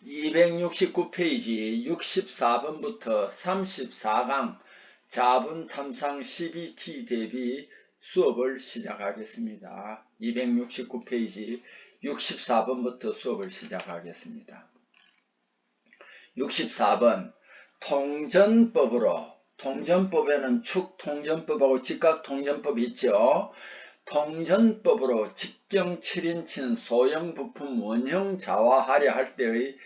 269페이지 64번부터 34강 자분 탐상 CBT 대비 수업을 시작하겠습니다. 269페이지 64번부터 수업을 시작하겠습니다. 64번 통전법으로, 통전법에는 축통전법하고 직각통전법이 있죠. 통전법으로 직경 7인치는 소형 부품 원형 자화하려 할 때의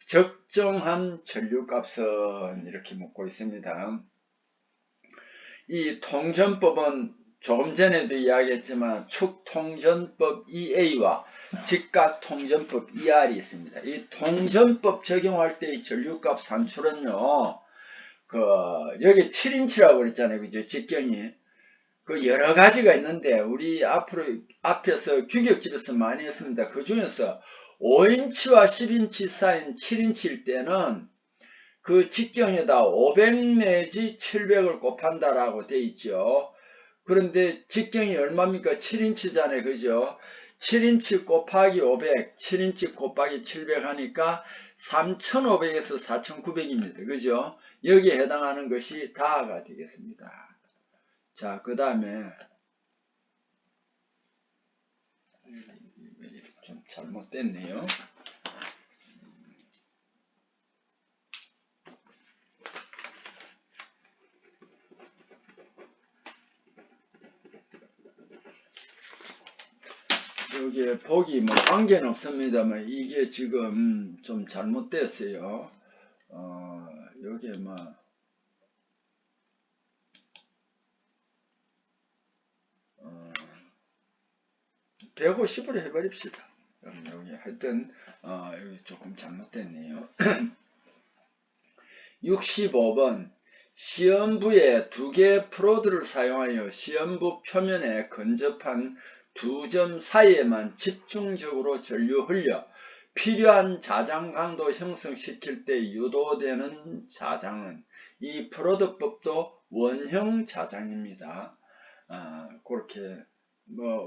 적정한 전류값은 이렇게 묻고 있습니다. 이 통전법은 조금 전에도 이야기했지만 축통전법 EA와 직각통전법 ER이 있습니다. 이 통전법 적용할 때의 전류값 산출은요, 여기 7인치라고 그랬잖아요. 그죠? 직경이. 여러 가지가 있는데, 우리 앞에서 규격집에서 많이 했습니다. 그 중에서 5인치와 10인치 사이인 7인치일 때는 그 직경에다 500 내지 700을 곱한다라고 돼 있죠. 그런데 직경이 얼마입니까? 7인치잖아요. 그죠? 7인치 곱하기 500, 7인치 곱하기 700 하니까 3500에서 4900입니다. 그죠? 여기에 해당하는 것이 다가 되겠습니다. 자, 그 다음에 좀 잘못됐네요. 여기에 보기 뭐 관계는 없습니다만 이게 지금 좀 잘못됐어요. 여기에 뭐 150으로 해버립시다. 여기 하여튼 여기 조금 잘못됐네요. 65번 시험부에 두 개의 프로드를 사용하여 시험부 표면에 근접한 두 점 사이에만 집중적으로 전류 흘려 필요한 자장 강도 형성시킬 때 유도되는 자장은 이 프로드법도 원형 자장입니다. 그렇게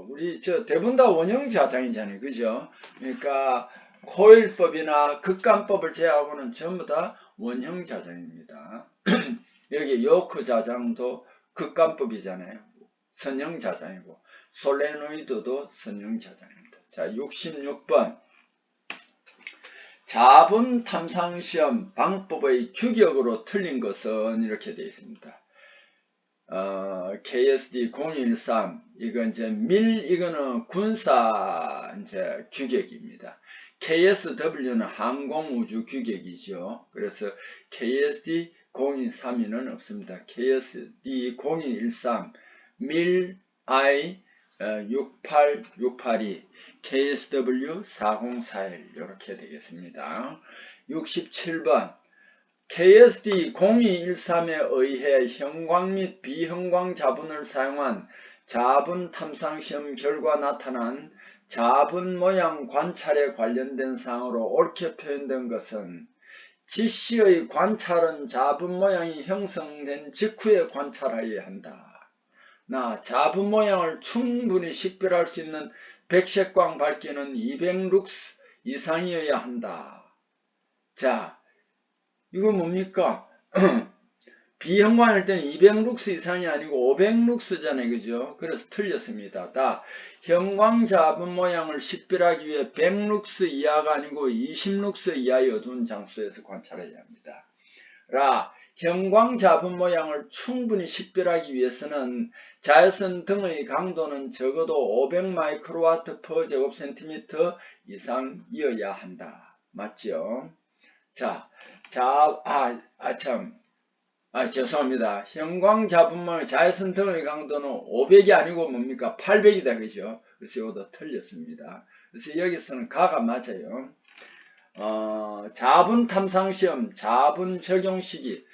우리 대부분 다 원형 자장이잖아요. 그죠? 그러니까 코일법이나 극간법을 제외하고는 전부 다 원형 자장입니다. 여기 요크 자장도 극간법이잖아요. 선형 자장이고 솔레노이드도 선형 자장입니다. 자, 66번 자분 탐상시험 방법의 규격으로 틀린 것은 이렇게 되어 있습니다. KSD 013 이건 이제 이거는 군사 이제 규격입니다. KSW는 항공우주 규격이죠. 그래서 KSD 0232는 없습니다. KSD 0213 밀I 68682 KSW 4041 이렇게 되겠습니다. 67번 KSD 0213에 의해 형광 및 비형광 자분을 사용한 자분 탐상시험 결과 나타난 자분 모양 관찰에 관련된 사항으로 옳게 표현된 것은 지시의 관찰은 자분 모양이 형성된 직후에 관찰하여야 한다. 자분 모양을 충분히 식별할 수 있는 백색광 밝기는 200룩스 이상이어야 한다. 자, 이거 뭡니까? 비형광일 때는 200룩스 이상이 아니고 500룩스잖아요. 그죠? 그래서 틀렸습니다. 형광 자분 모양을 식별하기 위해 100룩스 이하가 아니고 20룩스 이하의 어두운 장소에서 관찰해야 합니다. 형광 자분 모양을 충분히 식별하기 위해서는 자외선 등의 강도는 적어도 500 마이크로와트 per 제곱센티미터 이상이어야 한다. 맞죠? 죄송합니다. 형광 자분모양 자외선 등의 강도는 500이 아니고 뭡니까? 800이다. 그죠? 그래서 이것도 틀렸습니다. 그래서 여기서는 가가 맞아요. 자분 탐상시험, 자분 적용 시기,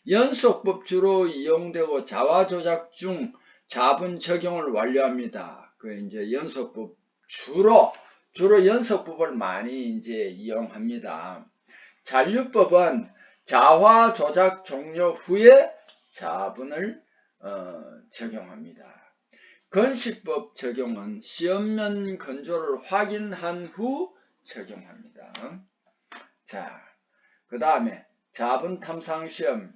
연속법 주로 이용되고 자화 조작 중 자분 적용을 완료합니다. 이제 연속법 주로 연속법을 많이 이제 이용합니다. 잔류법은 자화 조작 종료 후에 자분을 적용합니다. 건식법 적용은 시험면 건조를 확인한 후 적용합니다. 자, 그 다음에 자분 탐상 시험,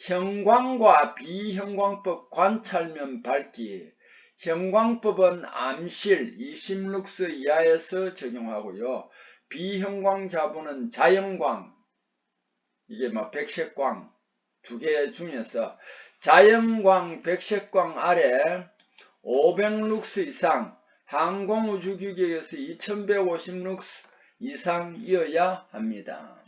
형광과 비형광법 관찰면 밝기. 형광법은 암실 20룩스 이하에서 적용하고요. 비형광 자분은 자연광, 이게 뭐 백색광 두 개 중에서 자연광, 백색광 아래 500룩스 이상, 항공우주 규격에서 2150룩스 이상이어야 합니다.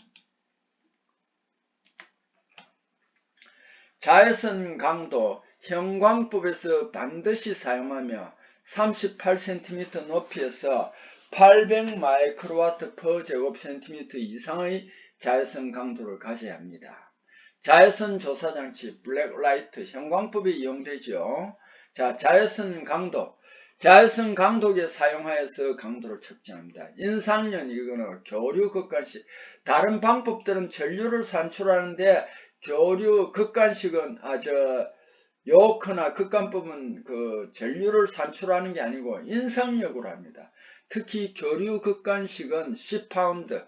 자외선 강도, 형광법에서 반드시 사용하며 38cm 높이에서 800 마이크로와트 per 제곱센티미터 이상의 자외선 강도를 가져야 합니다. 자외선 조사장치, 블랙라이트, 형광법이 이용되죠. 자, 자외선 강도. 자외선 강도계 사용하여서 강도를 측정합니다. 인상연, 이거는 교류 극간식. 다른 방법들은 전류를 산출하는데 교류 극간식은 요크나 극간법은 그 전류를 산출하는 게 아니고 인상력으로 합니다. 특히 교류 극간식은 10파운드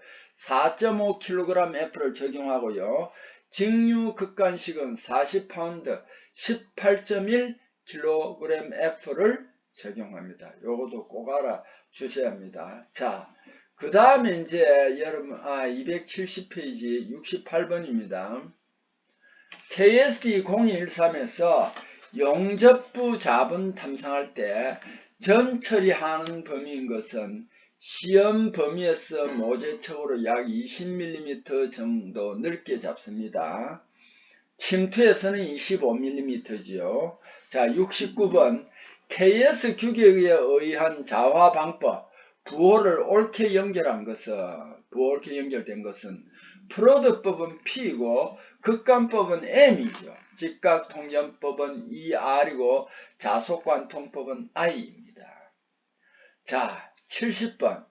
4.5kg F를 적용하고요. 직류 극간식은 40파운드 18.1kg F를 적용합니다. 요것도 꼭 알아 주셔야 합니다. 자, 그 다음에 이제 여러분 270페이지 68번입니다. KSD0213에서 용접부 자분 탐상할 때 전 처리하는 범위인 것은 시험 범위에서 모재척으로 약 20mm 정도 넓게 잡습니다. 침투에서는 25mm지요. 자, 69번 KS 규격에 의한 자화 방법, 부호를 옳게 연결된 것은 프로드법은 P이고 극간법은 M이죠. 직각통전법은 ER이고 자속관통법은 I입니다. 자, 70번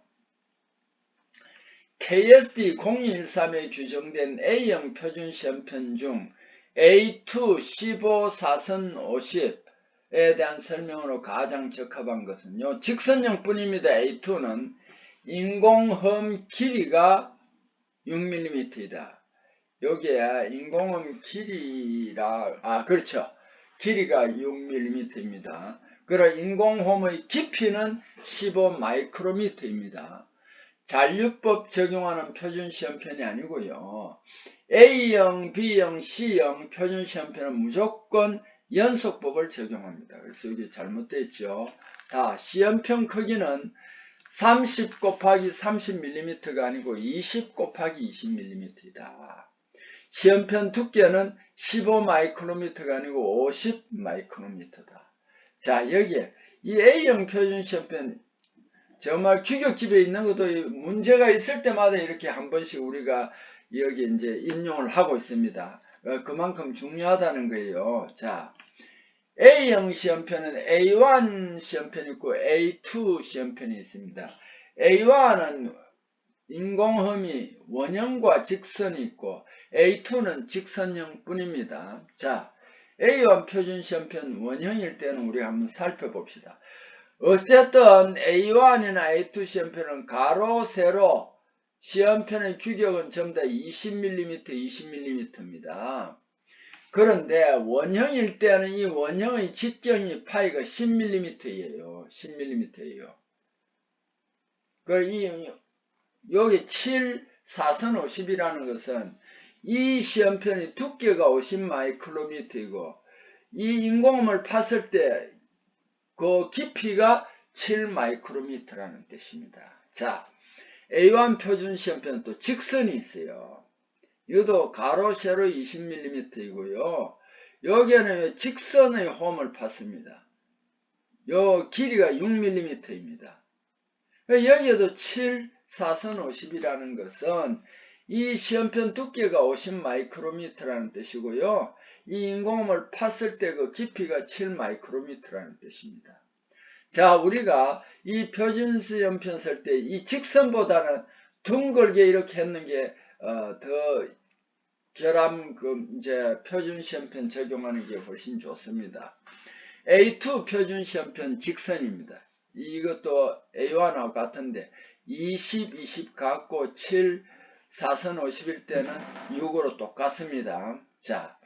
KSD0213에 규정된 A형 표준시험편 중 A2 15 4선 50에 대한 설명으로 가장 적합한 것은요. 직선형 뿐입니다. A2는 인공흠 길이가 6mm이다. 여기에 인공흠 길이라, 그렇죠. 길이가 6mm입니다. 그리고 인공홈의 깊이는 15 마이크로미터입니다. 잔류법 적용하는 표준시험편이 아니고요. A형, B형, C형 표준시험편은 무조건 연속법을 적용합니다. 그래서 여기 잘못됐죠. 다 시험편 크기는 30 곱하기 30mm가 아니고 20 곱하기 20mm이다. 시험편 두께는 15 마이크로미터가 아니고 50 마이크로미터다. 자, 여기에 이 A형 표준시험편 정말 규격집에 있는 것도 문제가 있을 때마다 이렇게 한 번씩 우리가 여기 이제 인용을 하고 있습니다. 그만큼 중요하다는 거예요. 자, A형 시험편은 A1 시험편이 있고 A2 시험편이 있습니다. A1은 인공흠이 원형과 직선이 있고 A2는 직선형 뿐입니다. 자, A1 표준시험편 원형일 때는 우리가 한번 살펴봅시다. 어쨌든 A1이나 A2 시험편은 가로, 세로 시험편의 규격은 전부 다 20mm, 20mm입니다. 그런데 원형일 때는 이 원형의 직경이 파이가 10mm예요. 10mm예요. 여기 7, 4선 50이라는 것은 이 시험편의 두께가 50 마이크로미터이고 이 인공음을 팠을 때 그 깊이가 7 마이크로미터라는 뜻입니다. 자, A1 표준 시험편은 또 직선이 있어요. 이것도 가로, 세로 20mm이고요. 여기에는 직선의 홈을 팠습니다. 요 길이가 6mm입니다. 여기에도 7, 4선 50이라는 것은 이 시험편 두께가 50 마이크로미터라는 뜻이고요. 이 인공음을 팠을 때 그 깊이가 7 마이크로미터라는 뜻입니다. 자, 우리가 이 표준시험편 쓸 때 이 직선보다는 둥글게 이렇게 했는 게 더 결함 이제 표준시험편 적용하는 게 훨씬 좋습니다. A2 표준시험편 직선입니다. 이것도 A1하고 같은데 20, 20 같고 7, 4선 50일 때는 6으로 똑같습니다. 자,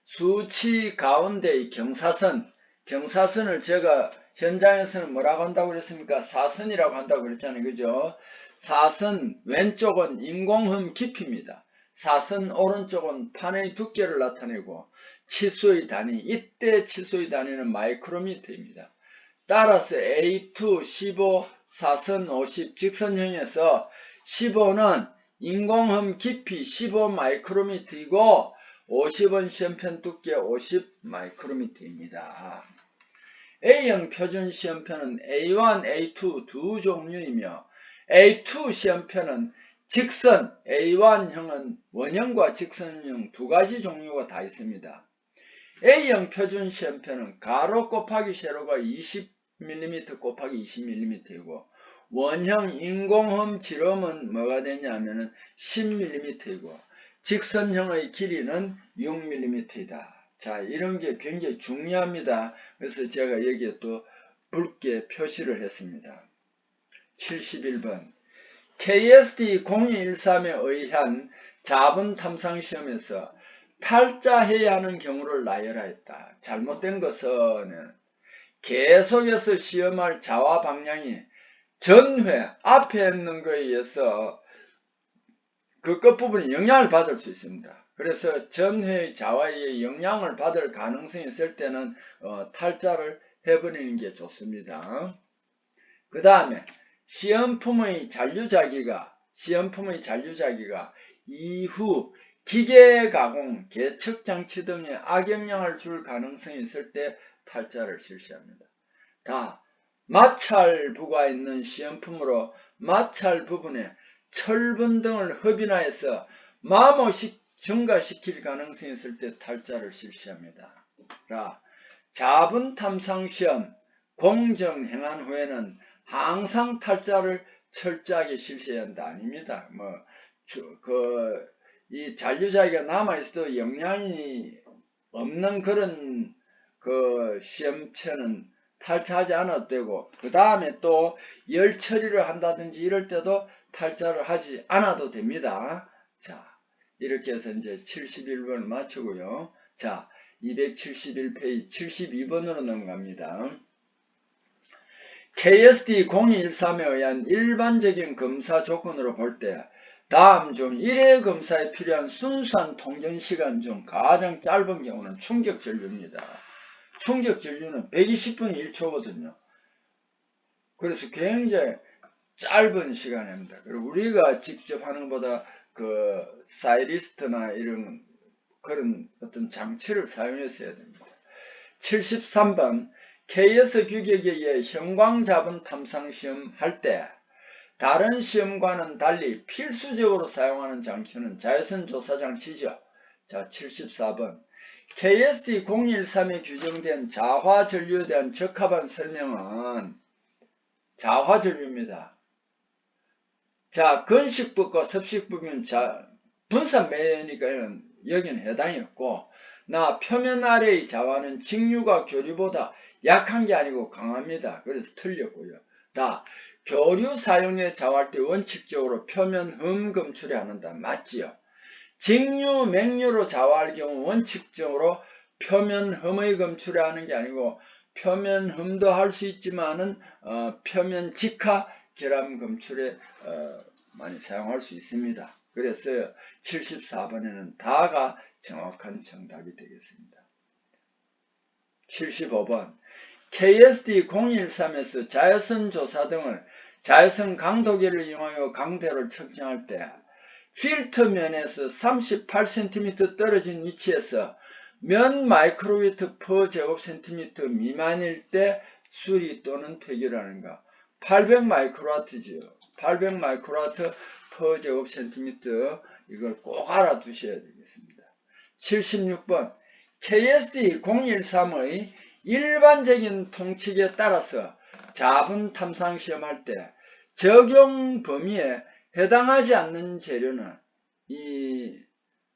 수치 가운데의 경사선을 제가 현장에서는 뭐라고 한다고 그랬습니까? 사선이라고 한다고 그랬잖아요. 그죠? 사선 왼쪽은 인공흠 깊이입니다. 사선 오른쪽은 판의 두께를 나타내고 치수의 단위, 이때 치수의 단위는 마이크로미터입니다. 따라서 A2, 15, 사선 50 직선형에서 15는 인공흠 깊이 15 마이크로미터이고 50은 시험편 두께 50 마이크로미터입니다. A형 표준 시험편은 A1, A2 두 종류이며 A2 시험편은 직선 A1형은 원형과 직선형 두 가지 종류가 다 있습니다. A형 표준 시험편은 가로 곱하기 세로가 20mm 곱하기 20mm이고 원형 인공흠 지름은 뭐가 되냐면은 10mm이고 직선형의 길이는 6mm이다. 자, 이런 게 굉장히 중요합니다. 그래서 제가 여기에 또 붉게 표시를 했습니다. 71번 KSD0213에 의한 자본 탐상 시험에서 탈자해야 하는 경우를 나열하였다. 잘못된 것은 계속해서 시험할 자와 방향이 전회 앞에 있는 거에 의해서 그 끝부분이 영향을 받을 수 있습니다. 그래서 전회의 자와의 영향을 받을 가능성이 있을 때는 탈자를 해버리는 게 좋습니다. 그 다음에 시험품의 잔류자기가 이후 기계 가공, 계측장치 등에 악영향을 줄 가능성이 있을 때 탈자를 실시합니다. 다 마찰부가 있는 시험품으로 마찰 부분에 철분 등을 흡인하여서 마모식 증가시킬 가능성이 있을 때 탈자를 실시합니다. 자분 탐상 시험 공정 행한 후에는 항상 탈자를 철저하게 실시해야 한다. 아닙니다. 이 잔류자기가 남아있어도 영향이 없는 그런 시험체는 탈자하지 않아도 되고, 그 다음에 또 열 처리를 한다든지 이럴 때도 탈자를 하지 않아도 됩니다. 자, 이렇게 해서 이제 71번을 마치고요. 자, 271페이지 72번으로 넘어갑니다. KSD0213에 의한 일반적인 검사 조건으로 볼 때 다음 중 1회 검사에 필요한 순수한 통전시간 중 가장 짧은 경우는 충격전류입니다. 충격전류는 120분이 1초거든요. 그래서 굉장히 짧은 시간입니다. 그리고 우리가 직접 하는 것보다 사이리스트나 이런 그런 어떤 장치를 사용해서 해야 됩니다. 73번 KS 규격에 의해 형광자본 탐상 시험 할 때 다른 시험과는 달리 필수적으로 사용하는 장치는 자외선 조사 장치죠. 자, 74번 KSD013에 규정된 자화전류에 대한 적합한 설명은 자화전류입니다. 자, 건식법과 섭식법은 분산매니까 여기는 해당이 없고, 표면 아래의 자화는 직류가 교류보다 약한 게 아니고 강합니다. 그래서 틀렸고요. 교류 사용에 자화할 때 원칙적으로 표면 흠 검출이 한다. 맞지요? 직류, 맹류로 자화할 경우 원칙적으로 표면 흠의 검출을 하는 게 아니고 표면 흠도 할 수 있지만은 표면 직화 결함 검출에 많이 사용할 수 있습니다. 그래서 74번에는 다가 정확한 정답이 되겠습니다. 75번 KSD013에서 자외선 조사 등을 자외선 강도계를 이용하여 강도를 측정할 때 필터면에서 38cm 떨어진 위치에서 몇 마이크로미터 per 제곱센티미터 미만일 때 수리 또는 폐기라는가? 800 마이크로와트지요. 800 마이크로와트 per 제곱센티미터 이걸 꼭 알아두셔야 되겠습니다. 76번 KSD013의 일반적인 통칙에 따라서 자분 탐상 시험할 때 적용 범위에 해당하지 않는 재료는 이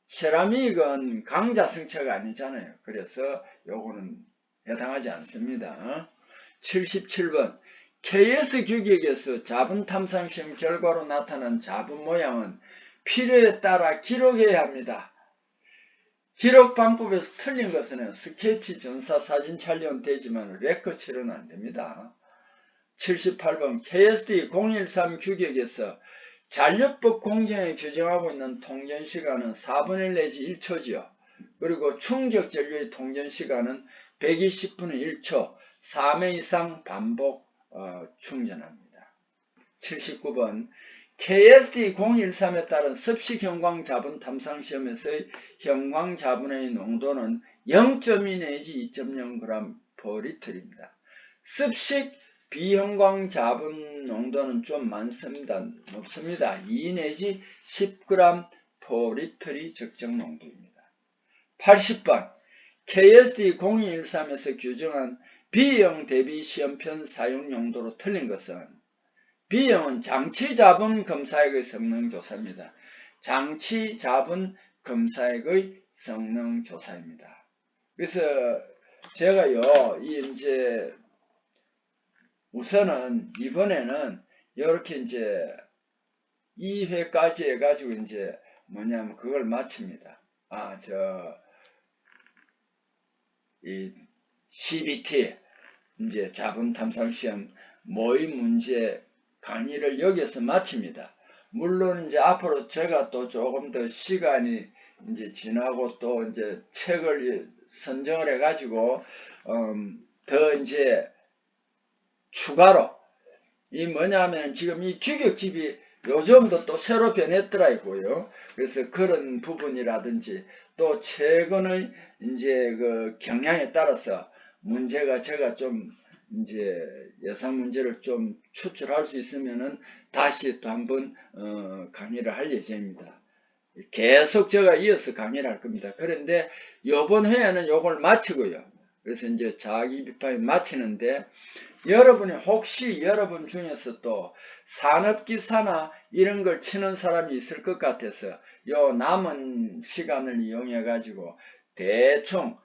세라믹은 강자성체가 아니잖아요. 그래서 요거는 해당하지 않습니다. 77번 KS 규격에서 자분 탐상 시험 결과로 나타난 자분 모양은 필요에 따라 기록해야 합니다. 기록 방법에서 틀린 것은 스케치, 전사, 사진 촬영은 되지만 레커칠은 안됩니다. 78번 KSD 013 규격에서 잔류법 공정에 규정하고 있는 통전시간은 4분의 1 내지 1초지요. 그리고 충격 전류의 통전시간은 120분의 1초, 3회 이상 반복 충전합니다. 79번 KSD 013에 따른 습식 형광 자분 탐상 시험에서의 형광 자분의 농도는 0.2 내지 2.0g/L입니다. 습식 비형광 자분 농도는 좀 많습니다. 높습니다. 2 내지 10g/L이 적정 농도입니다. 80번 KSD 0213에서 규정한 B형 대비 시험편 사용 용도로 틀린 것은 B형은 장치 자분 검사액의 성능 조사입니다. 장치 자분 검사액의 성능 조사입니다. 그래서 제가요, 이제 우선은 이번에는 이렇게 이제 2회까지 해가지고 이제 뭐냐면 그걸 마칩니다. 이 CBT 이제 자분 탐상 시험 모의 문제 강의를 여기서 마칩니다. 물론 이제 앞으로 제가 또 조금 더 시간이 이제 지나고 또 이제 책을 선정을 해가지고 더 이제 추가로 이 뭐냐면 지금 이 규격집이 요즘도 또 새로 변했더라고요. 그래서 그런 부분이라든지 또 최근의 이제 그 경향에 따라서 문제가 제가 좀 이제 예상 문제를 좀 추출할 수 있으면은 다시 또 한번 강의를 할 예정입니다. 계속 제가 이어서 강의를 할 겁니다. 그런데 요번 회에는 요걸 마치고요. 그래서 이제 자기 비판이 마치는데 여러분이 혹시 여러분 중에서 또 산업기사나 이런 걸 치는 사람이 있을 것 같아서 요 남은 시간을 이용해 가지고 대충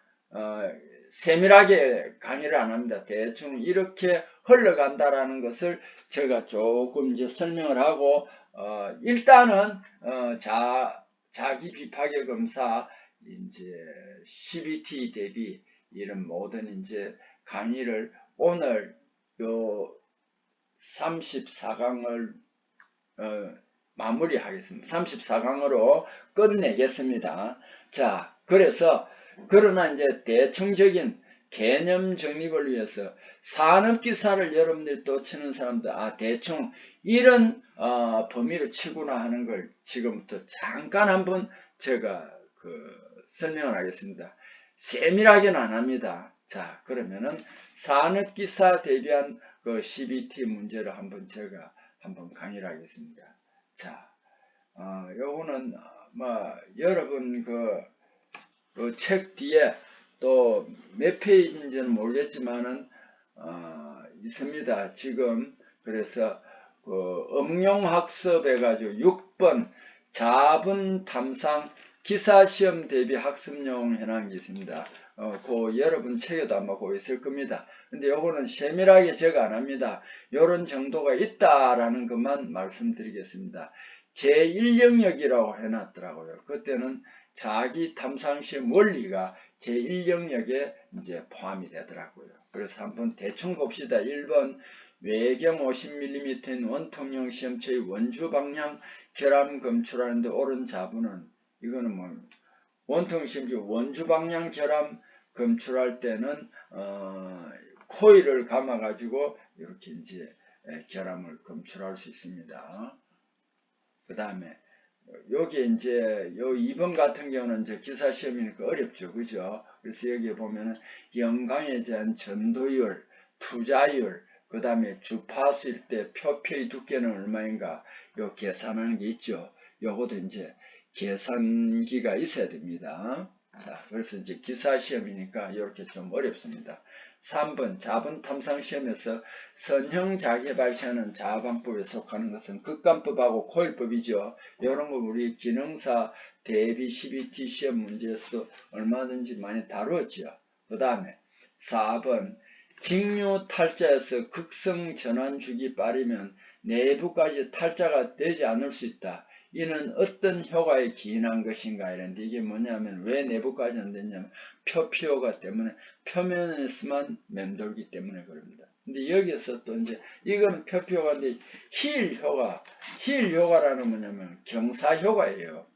세밀하게 강의를 안 합니다. 대충 이렇게 흘러간다라는 것을 제가 조금 이제 설명을 하고 일단은 자기 비파괴 검사 이제 CBT 대비 이런 모든 이제 강의를 오늘 요 34강을 마무리하겠습니다. 34강으로 끝내겠습니다. 자, 그래서 그러나 이제 대충적인 개념 정립을 위해서 산업기사를 여러분들이 또 치는 사람들 대충 이런 범위로 치구나 하는 걸 지금부터 잠깐 한번 제가 설명을 하겠습니다. 세밀하게는 안 합니다. 자, 그러면은 산업기사 대비한 그 CBT 문제를 한번 제가 한번 강의를 하겠습니다. 자, 요거는 여러분 그 책 뒤에 또 몇 페이지인지는 모르겠지만은 있습니다. 지금 그래서 응용학습 해가지고 6번 자분 탐상 기사시험 대비 학습용 해놓은 게 있습니다. 여러분 책에도 아마 있을 겁니다. 근데 요거는 세밀하게 제가 안 합니다. 요런 정도가 있다라는 것만 말씀드리겠습니다. 제1영역이라고 해놨더라고요. 그때는 자기 탐상시험 원리가 제1영역에 이제 포함이 되더라고요. 그래서 한번 대충 봅시다. 1번 외경 50mm인 원통형 시험체의 원주 방향 결함 검출하는데 옳은 자분은 이거는 원통 시험체 원주 방향 결함 검출할 때는 코일을 감아 가지고 이렇게 이제 결함을 검출할 수 있습니다. 그 다음에 여기 이제 요 2번 같은 경우는 이제 기사 시험이니까 어렵죠. 그죠? 그래서 여기 보면은 영광에 대한 전도율, 투자율, 그 다음에 주파수일 때 표피의 두께는 얼마인가 요 계산하는 게 있죠. 요것도 이제 계산기가 있어야 됩니다. 자, 그래서 이제 기사 시험이니까 이렇게 좀 어렵습니다. 3번 자분 탐상 시험에서 선형 자개발 시하는 자방법에 속하는 것은 극관법하고 코일법이죠. 이런 거 우리 기능사 대비 CBT 시험 문제에서 얼마든지 많이 다루었죠. 그 다음에 4번 직류 탈자에서 극성 전환축이 빠르면 내부까지 탈자가 되지 않을 수 있다. 이는 어떤 효과에 기인한 것인가 이런데 이게 뭐냐면 왜 내부까지 안 됐냐면 표피효과 때문에 표면에서만 맴돌기 때문에 그럽니다. 근데 여기서 또 이제 이건 표피효과인데 힐효과라는 뭐냐면 경사효과예요.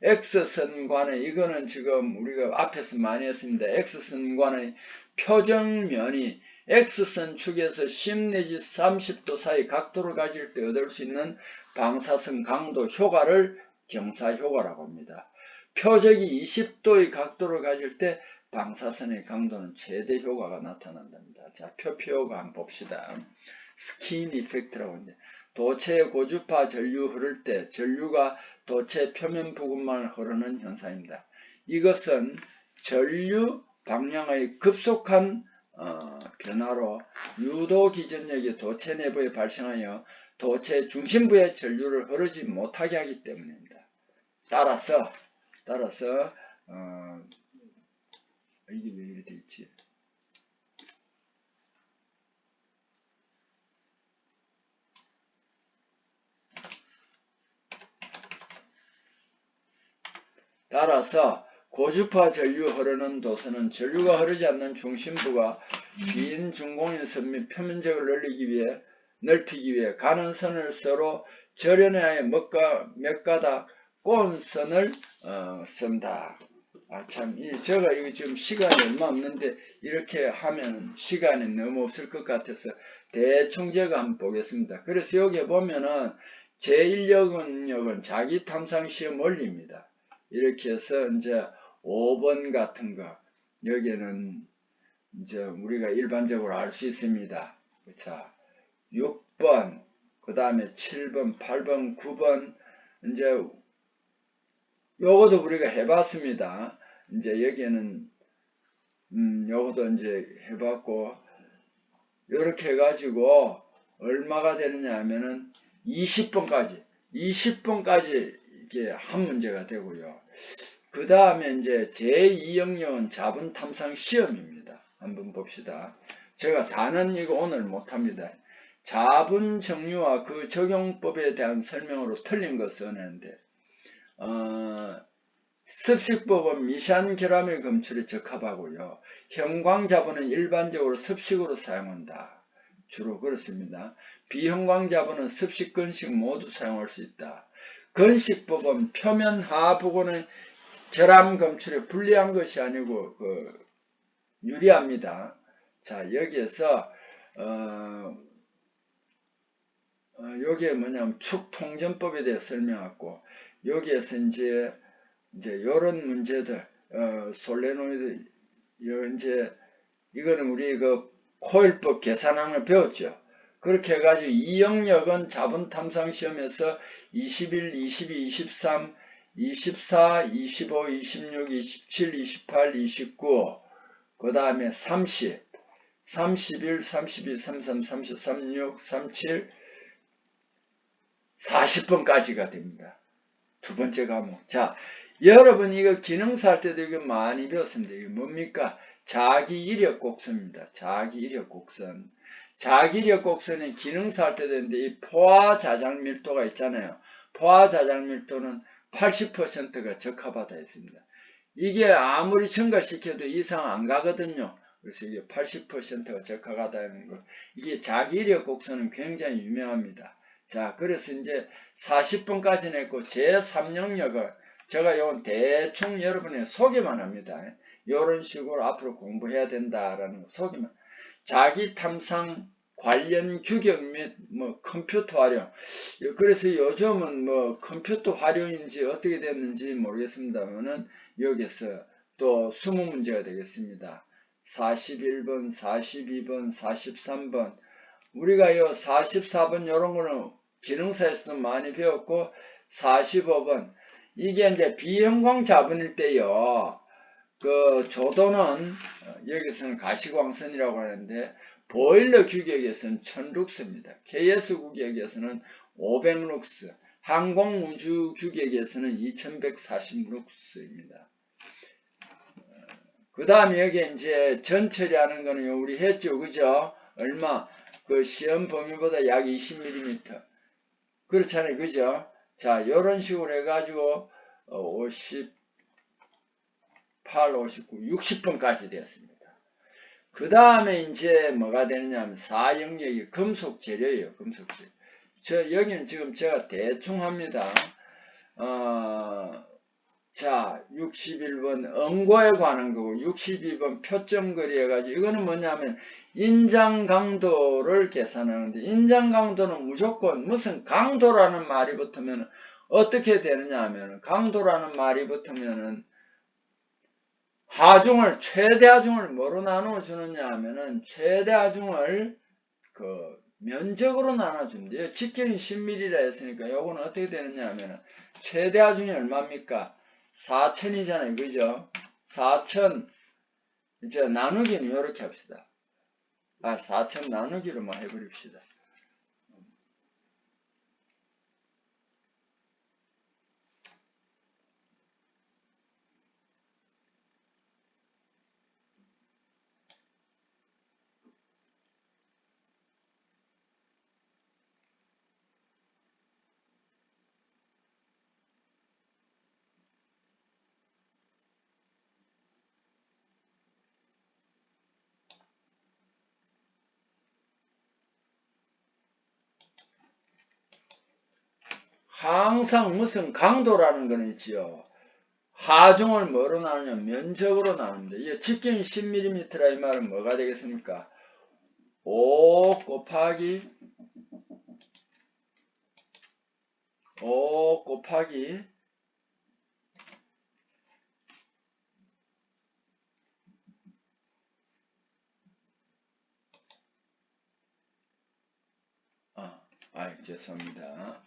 X선관의 이거는 지금 우리가 앞에서 많이 했습니다. X선관의 표정면이 X선 축에서 10 내지 30도 사이 각도를 가질 때 얻을 수 있는 방사선 강도 효과를 경사효과라고 합니다. 표적이 20도의 각도를 가질 때 방사선의 강도는 최대 효과가 나타난답니다. 자, 표피효과 한번 봅시다. 스킨 이펙트라고 하는데 도체의 고주파 전류 흐를 때 전류가 도체 표면 부분만 흐르는 현상입니다. 이것은 전류 방향의 급속한 변화로 유도 기전력이 도체 내부에 발생하여 도체 중심부의 전류를 흐르지 못하게 하기 때문입니다. 따라서 이게 왜 이렇게 돼 있지? 따라서 고주파 전류 흐르는 도서는 전류가 흐르지 않는 중심부가 빈 중공인 선 및 표면적을 넓히기 위해 가는 선을 서로 절연하여 몇 가닥 꼬은 선을 쓴다. 제가 이거 지금 시간이 얼마 없는데 이렇게 하면 시간이 너무 없을 것 같아서 대충 제가 한번 보겠습니다. 그래서 여기 보면은 제1역은 자기 탐상 시험 원리입니다. 이렇게 해서 이제 5번 같은 거 여기는 이제 우리가 일반적으로 알 수 있습니다. 자, 6번, 그 다음에 7번, 8번, 9번 이제 요것도 우리가 해봤습니다. 이제 여기에는 요것도 이제 해봤고 이렇게 해가지고 얼마가 되느냐 하면은 20번까지 이게 한 문제가 되고요. 그 다음에 이제 제2영역은 자분 탐상 시험입니다. 한번 봅시다. 제가 다는 이거 오늘 못합니다. 자분 정류와 그 적용법에 대한 설명으로 틀린 거 써내는데 습식법은 미세한 결함의 검출에 적합하고요. 형광자분은 일반적으로 습식으로 사용한다. 주로 그렇습니다. 비형광자분은 습식, 건식 모두 사용할 수 있다. 건식법은 표면 하하 부분의 결함 검출에 불리한 것이 아니고 유리합니다. 자, 여기에서 여기에 뭐냐면 축통전법에 대해 설명하고 여기에서 이제 요런 문제들 솔레노이드 이제 이거는 우리 코일법 계산항을 배웠죠. 그렇게 해가지고 이 영역은 자분 탐상 시험에서 21, 22, 23, 24, 25, 26, 27, 28, 29, 그 다음에 30, 31, 32, 33, 30, 36, 37, 40번까지가 됩니다. 두 번째 과목. 자, 여러분 이거 기능사 할 때도 이거 많이 배웠습니다. 이게 뭡니까? 자기이력 곡선입니다. 자기이력 곡선. 자기이력 곡선의 기능사 할 때도 있는데 이 포화 자작 밀도가 있잖아요. 포화 자작 밀도는 80%가 적합하다 했습니다. 이게 아무리 증가시켜도 이상 안 가거든요. 그래서 이게 80%가 적합하다는 거. 이게 자기이력 곡선은 굉장히 유명합니다. 자, 그래서 이제 40번까지는 했고 제3영역을 제가 요건 대충 여러분의 소개만 합니다. 이런 식으로 앞으로 공부해야 된다라는 거 소개만. 자기 탐상 관련 규격 및 컴퓨터 활용. 그래서 요즘은 컴퓨터 활용인지 어떻게 됐는지 모르겠습니다만은 여기서 또 20문제가 되겠습니다. 41번, 42번, 43번. 우리가 이 44번 이런 거는 기능사에서도 많이 배웠고 45번 이게 이제 비형광 자분일 때요. 조도는 여기서는 가시광선이라고 하는데 보일러 규격에서는 1000룩스입니다. KS 규격에서는 500룩스, 항공우주 규격에서는 2140룩스입니다. 그 다음에 여기 이제 전처리하는 거는 우리 했죠. 그죠? 얼마? 그 시험 범위보다 약 20mm. 그렇잖아요. 그죠? 자, 요런 식으로 해가지고 58, 59, 60번까지 되었습니다. 그 다음에 이제 뭐가 되느냐 하면 4영역이 금속 재료예요. 금속 재료. 여기는 지금 제가 대충 합니다. 자, 61번 응고에 관한 거고 62번 표점거리 해가지고 이거는 뭐냐면 인장 강도를 계산하는데 인장 강도는 무조건 무슨 강도라는 말이 붙으면 어떻게 되느냐 하면 강도라는 말이 붙으면은 하중을 최대 하중을 뭐로 나누어 주느냐 하면은 최대 하중을 그 면적으로 나눠준대요. 직경이 10mm라 했으니까 요거는 어떻게 되느냐 하면은 최대 하중이 얼마입니까? 4000이잖아요. 그죠? 4000 이제 나누기는 이렇게 합시다. 4000 나누기로만 해버립시다. 항상 무슨 강도라는 거는 있지요. 하중을 뭐로 나누냐 면적으로 나눕니다. 이 직경이 10mm라 이 말은 뭐가 되겠습니까? 5 곱하기 죄송합니다.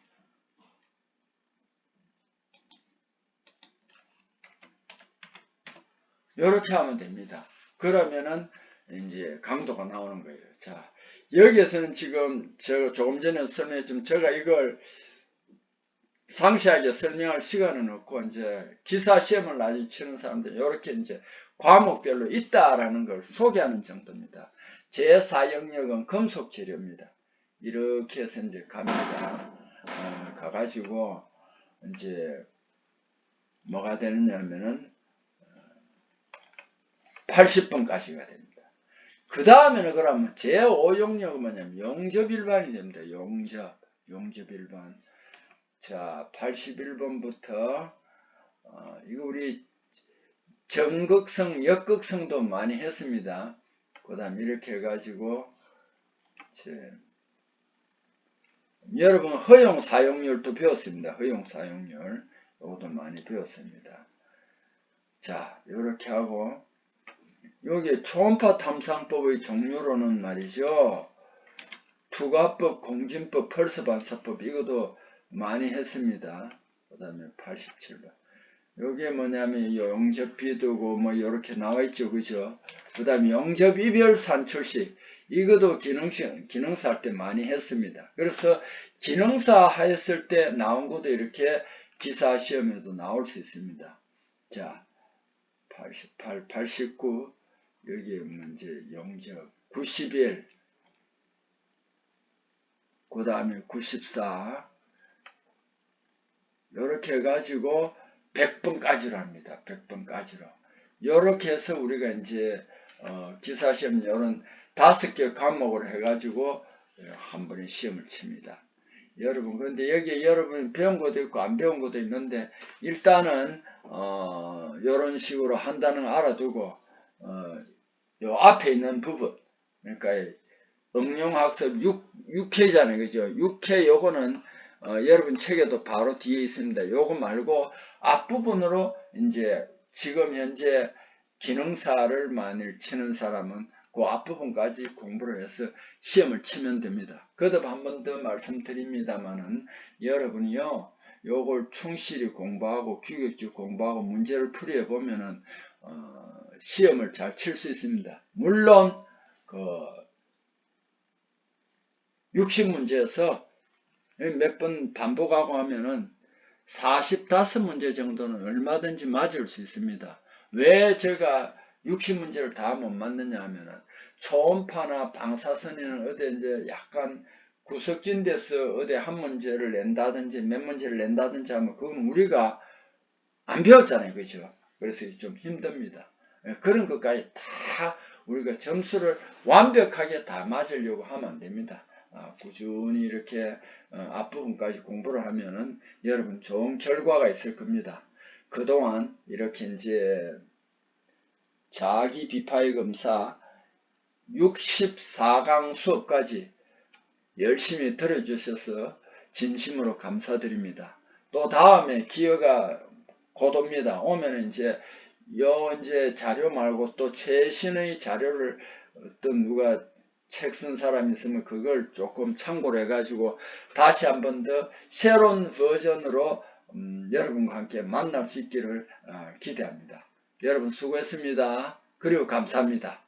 이렇게 하면 됩니다. 그러면은 이제 강도가 나오는 거예요. 자, 여기에서는 지금 제가 조금 전에 설명했지만 제가 이걸 상세하게 설명할 시간은 없고 이제 기사 시험을 나중에 치는 사람들 이렇게 이제 과목별로 있다라는 걸 소개하는 정도입니다. 제4 영역은 금속 재료입니다. 이렇게 해서 이제 갑니다. 가가지고 이제 뭐가 되느냐면은 80번까지가 됩니다. 그 다음에는 그러면 제5 영역은 뭐냐면 용접일반이 됩니다. 용접일반. 자, 81번부터 이거 우리 정극성, 역극성도 많이 했습니다. 그 다음 이렇게 해가지고 여러분 허용 사용률도 배웠습니다. 허용 사용률 이것도 많이 배웠습니다. 자, 이렇게 하고 여기 초음파 탐상법의 종류로는 말이죠. 투과법, 공진법, 펄스반사법 이것도 많이 했습니다. 그 다음에 87번. 요게 뭐냐면 용접비두고 뭐 이렇게 나와있죠. 그죠? 그 다음에 용접 이별 산출식 이것도 기능사 할 때 많이 했습니다. 그래서 기능사 했을 때 나온 것도 이렇게 기사 시험에도 나올 수 있습니다. 자, 88, 89 여기 문제 용접 91 그 다음에 94 이렇게 해가지고 100번까지로 합니다. 100번까지로. 이렇게 해서 우리가 이제 기사시험 이런 5개 과목을 해가지고 한 번에 시험을 칩니다. 여러분 그런데 여기에 여러분 배운 것도 있고 안 배운 것도 있는데 일단은 이런 식으로 한다는 걸 알아두고 요 앞에 있는 부분 그러니까 응용학습 6회잖아요. 그죠? 6회 요거는 여러분 책에도 바로 뒤에 있습니다. 요거 말고 앞부분으로 이제 지금 현재 기능사를 만일 치는 사람은 그 앞부분까지 공부를 해서 시험을 치면 됩니다. 거듭 한 번 더 말씀드립니다만은 여러분이요 요걸 충실히 공부하고 규격적으로 공부하고 문제를 풀이해 보면은 시험을 잘 칠 수 있습니다. 물론 그 60문제에서 몇 번 반복하고 하면은 45문제 정도는 얼마든지 맞을 수 있습니다. 왜 제가 60 문제를 다 못 맞느냐 하면은 초음파나 방사선이는 어디 이제 약간 구석진 데서 어디 한 문제를 낸다든지 몇 문제를 낸다든지 하면 그건 우리가 안 배웠잖아요. 그죠? 그래서 좀 힘듭니다. 그런 것까지 다 우리가 점수를 완벽하게 다 맞으려고 하면 안 됩니다. 꾸준히 이렇게 앞부분까지 공부를 하면은 여러분 좋은 결과가 있을 겁니다. 그동안 이렇게 이제 자기 비파의 검사 64강 수업까지 열심히 들어주셔서 진심으로 감사드립니다. 또 다음에 기회가 곧 옵니다. 오면 이제 자료 말고 또 최신의 자료를 어떤 누가 책 쓴 사람이 있으면 그걸 조금 참고를 해가지고 다시 한번 더 새로운 버전으로 여러분과 함께 만날 수 있기를 기대합니다. 여러분 수고했습니다. 그리고 감사합니다.